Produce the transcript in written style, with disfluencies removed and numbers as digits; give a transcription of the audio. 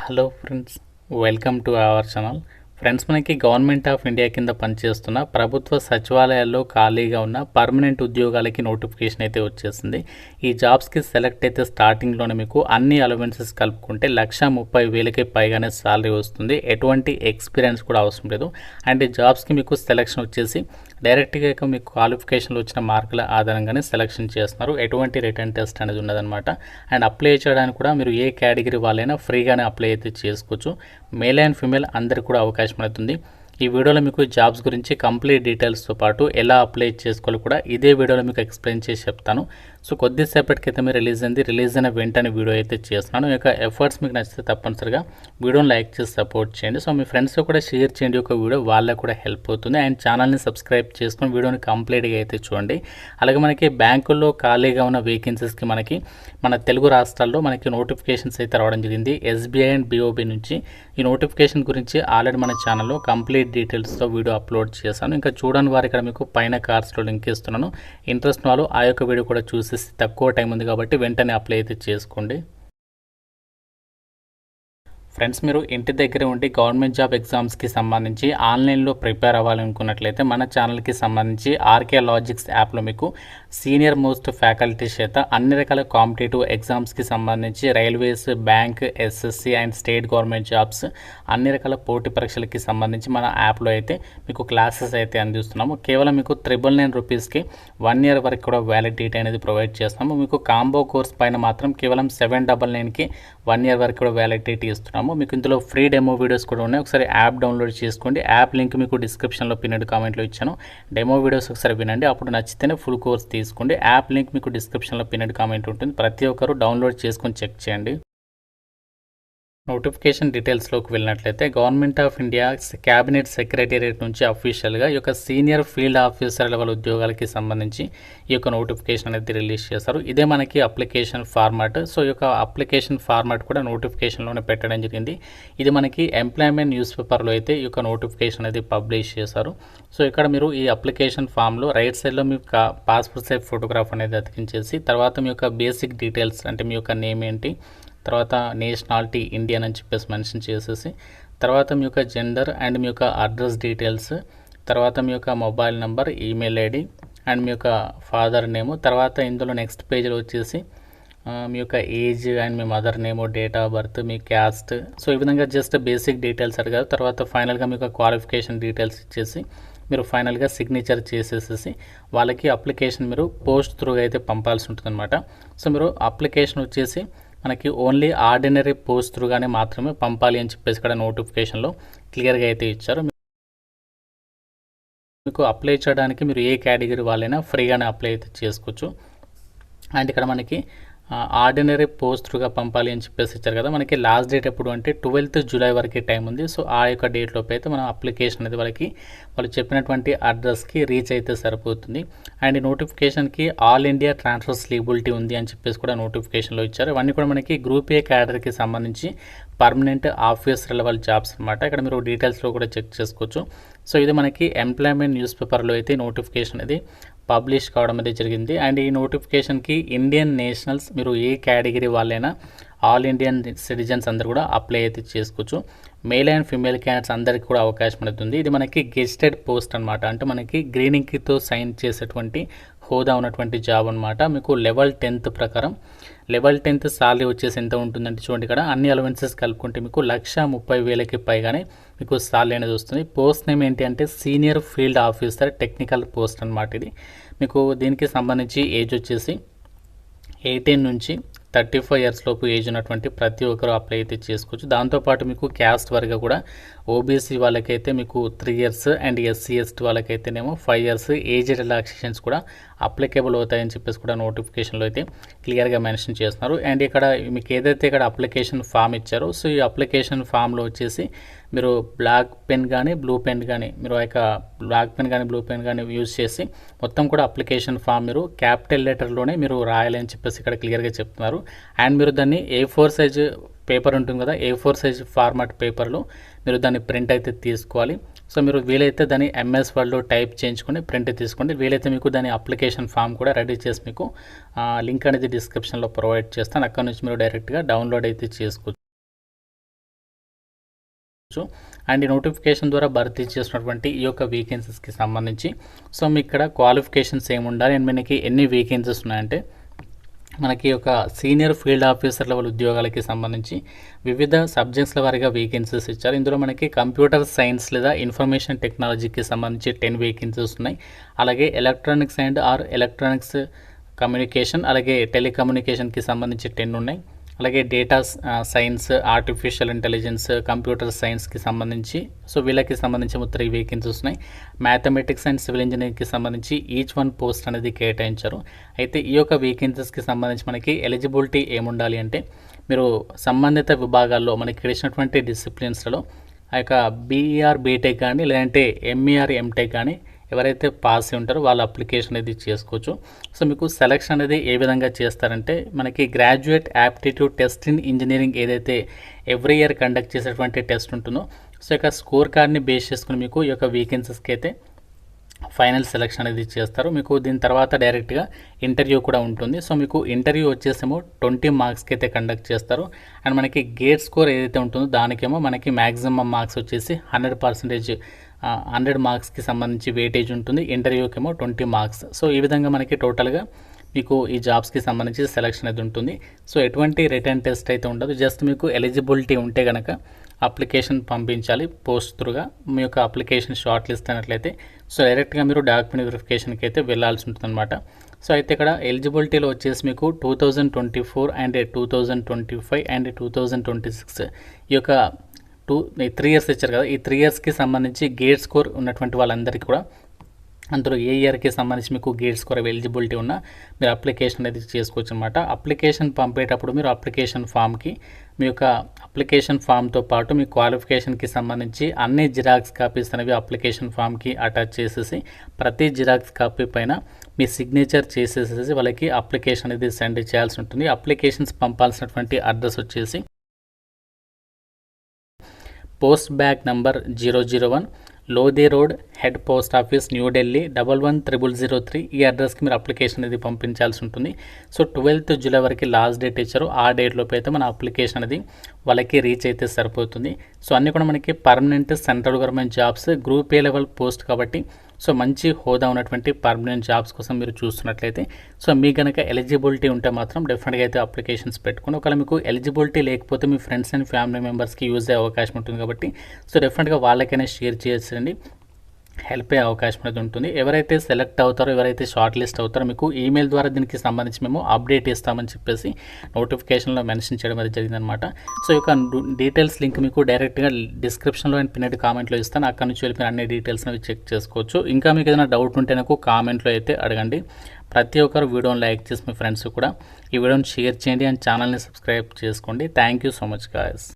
Hello friends, welcome to our channel. Friends, మనకి government of India కింద పనిచేస్తున్న ప్రభుత్వ సచివాలయాల్లో ఖాళీగా ఉన్న పర్మనెంట్ ఉద్యోగాలకి నోటిఫికేషన్ అయితే వచ్చేసింది. ఈ జాబ్స్కి సెలెక్ట్ అయితే స్టార్టింగ్లోనే మీకు అన్ని అలవెన్సెస్ కలుపుకుంటే 1,30,000కి పైగానే శాలరీ వస్తుంది. ఎటువంటి ఎక్స్పీరియన్స్ కూడా అవసరం లేదు. అండ్ ఈ జాబ్స్కి మీకు సెలెక్షన్ వచ్చేసి డైరెక్ట్గా మీకు క్వాలిఫికేషన్లో వచ్చిన మార్కుల ఆధారంగానే సెలెక్షన్ చేస్తున్నారు. ఎటువంటి రిటర్న్ టెస్ట్ అనేది ఉండదన్నమాట. అండ్ అప్లై చేయడానికి కూడా మీరు ఏ కేటగిరీ వాళ్ళైనా ఫ్రీగానే అప్లై అయితే చేసుకోవచ్చు. మేల్ అండ్ ఫీమేల్ అందరికీ కూడా అవకాశం అవుతుంది. ఈ వీడియోలో మీకు జాబ్స్ గురించి కంప్లీట్ డీటెయిల్స్తో పాటు ఎలా అప్లై చేసుకోవాలి కూడా ఇదే వీడియోలో మీకు ఎక్స్ప్లెయిన్ చేసి చెప్తాను. సో కొద్దిసేపటి క్రితమే రిలీజ్ అయిన వెంటనే వీడియో అయితే చేస్తున్నాను. ఈ యొక్క ఎఫర్ట్స్ మీకు నచ్చితే తప్పనిసరిగా వీడియోని లైక్ చేసి సపోర్ట్ చేయండి. సో మీ ఫ్రెండ్స్తో కూడా షేర్ చేయండి. ఒక వీడియో వాళ్ళకు కూడా హెల్ప్ అవుతుంది. అండ్ ఛానల్ని సబ్స్క్రైబ్ చేసుకొని వీడియోని కంప్లీట్గా అయితే చూడండి. అలాగే మనకి బ్యాంకుల్లో ఖాళీగా ఉన్న వేకెన్సీస్కి మన తెలుగు రాష్ట్రాల్లో మనకి నోటిఫికేషన్స్ అయితే రావడం జరిగింది. ఎస్బీఐ అండ్ బీఓబీ నుంచి ఈ నోటిఫికేషన్ గురించి ఆల్రెడీ మన ఛానల్లో కంప్లీట్ డీటెయిల్స్తో వీడియో అప్లోడ్ చేశాను. ఇంకా చూడని వారు ఇక్కడ మీకు పైన కార్డ్స్లో లింక్ ఇస్తున్నాను. ఇంట్రెస్ట్ వాళ్ళు ఆ యొక్క వీడియో కూడా చూసేసి తక్కువ టైం ఉంది కాబట్టి వెంటనే అప్లై అయితే చేసుకోండి. ఫ్రెండ్స్, మీరు ఇంటి దగ్గర ఉండి గవర్నమెంట్ జాబ్ ఎగ్జామ్స్కి సంబంధించి ఆన్లైన్లో ప్రిపేర్ అవ్వాలనుకున్నట్లయితే మన ఛానల్కి సంబంధించి ఆర్కే లాజిక్స్ యాప్లో మీకు సీనియర్ మోస్ట్ ఫ్యాకల్టీ చేత అన్ని రకాల కాంపిటేటివ్ ఎగ్జామ్స్కి సంబంధించి railways, bank, SSC and state government jobs అన్ని రకాల పోటీ పరీక్షలకి సంబంధించి మన యాప్లో అయితే మీకు క్లాసెస్ అయితే అందిస్తున్నాము. కేవలం మీకు 999 రూపీస్కి 1 year వరకు కూడా వ్యాలిడిటీ అనేది ప్రొవైడ్ చేస్తున్నాము. మీకు కాంబో కోర్స్ పైన మాత్రం కేవలం 799కి 1 year వరకు కూడా వ్యాలిడిటీ ఇస్తున్నాము. మీకు ఇందులో ఫ్రీ డెమో వీడియోస్ కూడా ఉన్నాయి. ఒకసారి యాప్ డౌన్లోడ్ చేసుకోండి. యాప్ లింక్ మీకు డిస్క్రిప్షన్లో పిన్నెడ్ కామెంట్లో ఇచ్చాను. డెమో వీడియోస్ ఒకసారి వినండి. అప్పుడు నచ్చితేనే ఫుల్ కోర్స్ తీసుకోండి. యాప్ లింక్ మీకు డిస్క్రిప్షన్లో పిన్నెడ్ కామెంట్ ఉంటుంది. ప్రతి ఒక్కరు డౌన్లోడ్ చేసుకొని చెక్ చేయండి. నోటిఫికేషన్ డీటెయిల్స్లోకి వెళ్ళినట్లయితే government of India cabinet secretariat నుంచి అఫీషియల్గా ఈ యొక్క సీనియర్ ఫీల్డ్ ఆఫీసర్ లెవెల్ ఉద్యోగాలకి సంబంధించి ఈ యొక్క నోటిఫికేషన్ అనేది రిలీజ్ చేశారు. ఇదే మనకి అప్లికేషన్ ఫార్మాట్. సో ఈ యొక్క అప్లికేషన్ ఫార్మాట్ కూడా నోటిఫికేషన్లోనే పెట్టడం జరిగింది. ఇది మనకి ఎంప్లాయ్మెంట్ న్యూస్ పేపర్లో అయితే ఈ యొక్క నోటిఫికేషన్ అనేది పబ్లిష్ చేశారు. సో ఇక్కడ మీరు ఈ అప్లికేషన్ ఫామ్లో రైట్ సైడ్లో మీ యొక్క పాస్పోర్ట్ సైజ్ ఫోటోగ్రాఫ్ అనేది అతికించేసి తర్వాత మీ యొక్క బేసిక్ డీటెయిల్స్ అంటే మీ యొక్క నేమ్ ఏంటి, తర్వాత నేషనాలిటీ ఇండియన్ అని చెప్పేసి మెన్షన్ చేసేసి తర్వాత మీ యొక్క జెండర్ అండ్ మీ యొక్క అడ్రస్ డీటెయిల్స్, తర్వాత మీ యొక్క mobile number, email ID and మీ యొక్క ఫాదర్ నేము, తర్వాత ఇందులో నెక్స్ట్ పేజ్లో వచ్చేసి మీ యొక్క age and me mother name, date of birth, me caste. So ఈ విధంగా జస్ట్ బేసిక్ డీటెయిల్స్ అడిగారు. తర్వాత ఫైనల్గా మీ యొక్క క్వాలిఫికేషన్ డీటెయిల్స్ ఇచ్చేసి మీరు ఫైనల్గా సిగ్నేచర్ చేసేసేసి వాళ్ళకి అప్లికేషన్ మీరు పోస్ట్ త్రూగా అయితే పంపాల్సి ఉంటుందన్నమాట. సో మీరు అప్లికేషన్ వచ్చేసి మనకి ఓన్లీ ఆర్డినరీ పోస్ట్ త్రూగానే మాత్రమే పంపాలి అని చెప్పేసి ఇక్కడ నోటిఫికేషన్లో క్లియర్గా అయితే ఇచ్చారు. మీకు అప్లై చేయడానికి మీరు ఏ కేటగిరీ వాళ్ళైనా ఫ్రీగానే అప్లై అయితే చేసుకోవచ్చు. అండ్ ఇక్కడ మనకి ఆర్డినరీ పోస్ట్ త్రూగా పంపాలి అని చెప్పేసి ఇచ్చారు కదా. మనకి లాస్ట్ డేట్ ఎప్పుడు అంటే 12th July వరకు టైం ఉంది. సో ఆ యొక్క డేట్లోపు అయితే మనం అప్లికేషన్ అనేది వాళ్ళు చెప్పినటువంటి అడ్రస్కి రీచ్ అయితే సరిపోతుంది. అండ్ ఈ నోటిఫికేషన్కి ఆల్ ఇండియా ట్రాన్స్ఫర్ స్లీబిలిటీ ఉంది అని చెప్పేసి కూడా నోటిఫికేషన్లో ఇచ్చారు. ఇవన్నీ కూడా మనకి గ్రూప్ ఏ క్యాడర్కి సంబంధించి పర్మనెంట్ ఆఫీసర్ లెవెల్ జాబ్స్ అనమాట. ఇక్కడ మీరు డీటెయిల్స్లో కూడా చెక్ చేసుకోవచ్చు. సో ఇది మనకి ఎంప్లాయ్మెంట్ న్యూస్ పేపర్లో అయితే నోటిఫికేషన్ అనేది పబ్లిష్ కావడం అనేది జరిగింది. అండ్ ఈ నోటిఫికేషన్కి ఇండియన్ నేషనల్స్ మీరు ఏ కేటగిరీ వాళ్ళైనా ఆల్ ఇండియన్ సిటిజన్స్ అందరూ కూడా అప్లై అయితే చేసుకోవచ్చు. మేల్ అండ్ ఫీమేల్ క్యాండిడేట్స్ అందరికీ కూడా అవకాశం అవుతుంది. ఇది మనకి గెస్టెడ్ పోస్ట్ అనమాట. అంటే మనకి గ్రీన్ ఇంక్తో సైన్ చేసేటువంటి హోదా ఉన్నటువంటి జాబ్ అనమాట. మీకు లెవెల్ 10th ప్రకారం లెవెల్ 10th శాలరీ వచ్చేసి ఎంత ఉంటుందంటే చూడండి, ఇక్కడ అన్ని అలవెన్సెస్ కలుపుకుంటే మీకు 1,30,000కి పైగానే మీకు శాలరీ అనేది వస్తుంది. పోస్ట్ నేమ్ ఏంటి అంటే senior field officer technical post అనమాట. ఇది మీకు దీనికి సంబంధించి ఏజ్ వచ్చేసి 18 నుంచి 35 years లోపు ఏజ్ ఉన్నటువంటి ప్రతి ఒక్కరు అప్లై అయితే చేసుకోవచ్చు. దాంతోపాటు మీకు క్యాస్ట్ వరకు కూడా ఓబీసీ వాళ్ళకైతే మీకు 3 years అండ్ ఎస్సీ ఎస్టీ వాళ్ళకైతేనేమో 5 years ఏజ్ రిలాక్సేషన్స్ కూడా అప్లికేబుల్ అవుతాయని చెప్పేసి కూడా నోటిఫికేషన్లో అయితే క్లియర్గా మెన్షన్ చేస్తున్నారు. అండ్ ఇక్కడ మీకు ఏదైతే ఇక్కడ అప్లికేషన్ ఫామ్ ఇచ్చారో సో ఈ అప్లికేషన్ ఫామ్లో వచ్చేసి మీరు బ్లాక్ పెన్ కానీ బ్లూ పెన్ కానీ మీరు యొక్క బ్లాక్ పెన్ కానీ బ్లూ పెన్ కానీ యూజ్ చేసి మొత్తం కూడా అప్లికేషన్ ఫామ్ మీరు క్యాపిటల్ లెటర్లోనే మీరు రాయాలని చెప్పేసి ఇక్కడ క్లియర్గా చెప్తున్నారు. అండ్ మీరు దాన్ని A4 సైజ్ పేపర్ ఉంటుంది కదా, A4 సైజ్ ఫార్మాట్ పేపర్లో మీరు దాన్ని ప్రింట్ అయితే తీసుకోవాలి. సో మీరు వీలైతే దాన్ని MS Wordలో టైప్ చేయించుకొని ప్రింట్ తీసుకోండి. వీలైతే మీకు దాని అప్లికేషన్ ఫామ్ కూడా రెడీ చేసి మీకు లింక్ అనేది డిస్క్రిప్షన్లో ప్రొవైడ్ చేస్తాను. అక్కడ నుంచి మీరు డైరెక్ట్గా డౌన్లోడ్ అయితే చేసుకోవచ్చు. చేసుకోవచ్చు. అండ్ ఈ నోటిఫికేషన్ ద్వారా భర్తీ చేసినటువంటి ఈ యొక్క వేకెన్సీస్కి సంబంధించి సో మీ ఇక్కడ క్వాలిఫికేషన్స్ ఏమి ఉండాలి అండ్ మనకి ఎన్ని వేకెన్సీస్ ఉన్నాయంటే మనకి ఒక సీనియర్ ఫీల్డ్ ఆఫీసర్ లెవెల్ ఉద్యోగాలకి సంబంధించి వివిధ సబ్జెక్ట్స్ల వారీగా వేకెన్సీస్ ఇచ్చారు. ఇందులో మనకి కంప్యూటర్ సైన్స్ లేదా ఇన్ఫర్మేషన్ టెక్నాలజీకి సంబంధించి 10 వేకెన్సీస్ ఉన్నాయి. అలాగే ఎలక్ట్రానిక్స్ అండ్ ఎలక్ట్రానిక్స్ కమ్యూనికేషన్ అలాగే టెలికమ్యూనికేషన్కి సంబంధించి 10 ఉన్నాయి. అలాగే data science, artificial intelligence, computer సైన్స్కి సంబంధించి సో వీళ్ళకి సంబంధించి 3 వేకెన్సీస్ ఉన్నాయి. మ్యాథమెటిక్స్ అండ్ సివిల్ ఇంజనీరింగ్కి సంబంధించి ఈచ్ 1 పోస్ట్ అనేది కేటాయించారు. అయితే ఈ యొక్క వేకెన్సీస్కి సంబంధించి మనకి ఎలిజిబిలిటీ ఏముండాలి అంటే మీరు సంబంధిత విభాగాల్లో మనకి ఇచ్చినటువంటి డిసిప్లిన్స్లలో ఆ యొక్క బీఈఆర్ బీటెక్ కానీ లేదంటే ఎంఈఆర్ ఎంటెక్ కానీ ఎవరైతే పాస్ ఉంటారో వాళ్ళ అప్లికేషన్ అనేది చేసుకోవచ్చు. సో మీకు సెలక్షన్ అనేది ఏ విధంగా చేస్తారంటే మనకి graduate aptitude test in engineering ఏదైతే ఎవ్రీ ఇయర్ కండక్ట్ చేసేటువంటి టెస్ట్ ఉంటుందో సో ఇక స్కోర్ కార్డ్ని బేస్ చేసుకుని మీకు ఈ యొక్క వేకెన్సీస్కి అయితే ఫైనల్ సెలక్షన్ అనేది చేస్తారు. మీకు దీని తర్వాత డైరెక్ట్గా ఇంటర్వ్యూ కూడా ఉంటుంది. సో మీకు ఇంటర్వ్యూ వచ్చేసేమో 20 మార్క్స్కి అయితే కండక్ట్ చేస్తారు. అండ్ మనకి గేట్ స్కోర్ ఏదైతే ఉంటుందో దానికేమో మనకి మ్యాక్సిమం మార్క్స్ వచ్చేసి 100% 100 మార్క్స్కి సంబంధించి వెయిటేజ్ ఉంటుంది. ఇంటర్వ్యూకేమో 20 మార్క్స్. సో ఈ విధంగా మనకి టోటల్గా మీకు ఈ జాబ్స్కి సంబంధించి సెలక్షన్ అయితే ఉంటుంది. సో ఎటువంటి రిటర్న్ టెస్ట్ అయితే ఉండదు. జస్ట్ మీకు ఎలిజిబిలిటీ ఉంటే కనుక అప్లికేషన్ పంపించాలి పోస్ట్ త్రూగా. మీ యొక్క అప్లికేషన్ షార్ట్ లిస్ట్ అయినట్లయితే సో డైరెక్ట్గా మీరు డాక్యుమెంట్ వెరిఫికేషన్కి అయితే వెళ్ళాల్సి ఉంటుంది అనమాట. సో అయితే ఇక్కడ ఎలిజిబిలిటీలో వచ్చేసి మీకు 2024 అండ్ 2025 అండ్ 2026 ఈ యొక్క 3 ఇయర్స్ ఇచ్చారు కదా, ఈ 3 ఇయర్స్కి సంబంధించి గేట్ స్కోర్ ఉన్నటువంటి వాళ్ళందరికీ కూడా అందులో ఏ ఇయర్కి సంబంధించి మీకు గేట్ స్కోర్ ఎలిజిబిలిటీ ఉన్నా మీరు అప్లికేషన్ అనేది చేసుకోవచ్చు అనమాట. అప్లికేషన్ పంపేటప్పుడు మీరు అప్లికేషన్ ఫామ్కి మీ యొక్క అప్లికేషన్ ఫామ్తో పాటు మీ క్వాలిఫికేషన్కి సంబంధించి అన్ని జిరాక్స్ కాపీస్ అనేవి అప్లికేషన్ ఫామ్కి అటాచ్ చేసేసి ప్రతి జిరాక్స్ కాపీ పైన మీ సిగ్నేచర్ చేసేసేసి వాళ్ళకి అప్లికేషన్ అనేది సెండ్ చేయాల్సి ఉంటుంది. అప్లికేషన్స్ పంపాల్సినటువంటి అడ్రస్ వచ్చేసి post bag number 001 Lodhi road, head post office, New Delhi 110003 ఈ అడ్రస్కి మీరు అప్లికేషన్ అనేది పంపించాల్సి ఉంటుంది. సో 12th జూలై వరకు లాస్ట్ డేట్ ఇచ్చారు. ఆ డేట్లోపు అయితే మన అప్లికేషన్ అనేది వాళ్ళకి రీచ్ అయితే సరిపోతుంది. సో అన్నీ కూడా మనకి permanent central government jobs, group A level post కాబట్టి సో మంచి హోదా ఉన్నటువంటి పర్మనెంట్ జాబ్స్ కోసం మీరు చూస్తున్నట్లయితే సో మీకు కనుక ఎలిజిబిలిటీ ఉంటే మాత్రం డెఫినెట్గా అయితే అప్లికేషన్స్ పెట్టుకుని ఒకవేళ మీకు ఎలిజిబిలిటీ లేకపోతే మీ ఫ్రెండ్స్ అండ్ ఫ్యామిలీ మెంబర్స్కి యూజ్ అయ్యే అవకాశం ఉంటుంది కాబట్టి సో డెఫినెట్గా వాళ్ళకైనా షేర్ చేయండి, హెల్ప్ అయ్యే అవకాశం అనేది ఉంటుంది. ఎవరైతే సెలెక్ట్ అవుతారో ఎవరైతే షార్ట్ లిస్ట్ అవుతారో మీకు ఈమెయిల్ ద్వారా దీనికి సంబంధించి మేము అప్డేట్ ఇస్తామని చెప్పేసి నోటిఫికేషన్లో మెన్షన్ చేయడం అనేది జరిగిందనమాట. సో ఈ యొక్క డీటెయిల్స్ లింక్ మీకు డైరెక్ట్గా డిస్క్రిప్షన్లో అండ్ పిన్నెడ్ కామెంట్లో ఇస్తాను. అక్కడ నుంచి వెళ్ళి అన్ని డీటెయిల్స్ అనేవి చెక్ చేసుకోవచ్చు. ఇంకా మీకు ఏదైనా డౌట్ ఉంటే నాకు కామెంట్లో అయితే అడగండి. ప్రతి ఒక్కరు వీడియోని లైక్ చేసి మీ ఫ్రెండ్స్ కూడా ఈ వీడియోని షేర్ చేయండి అండ్ ఛానల్ని సబ్స్క్రైబ్ చేసుకోండి. Thank you so much guys.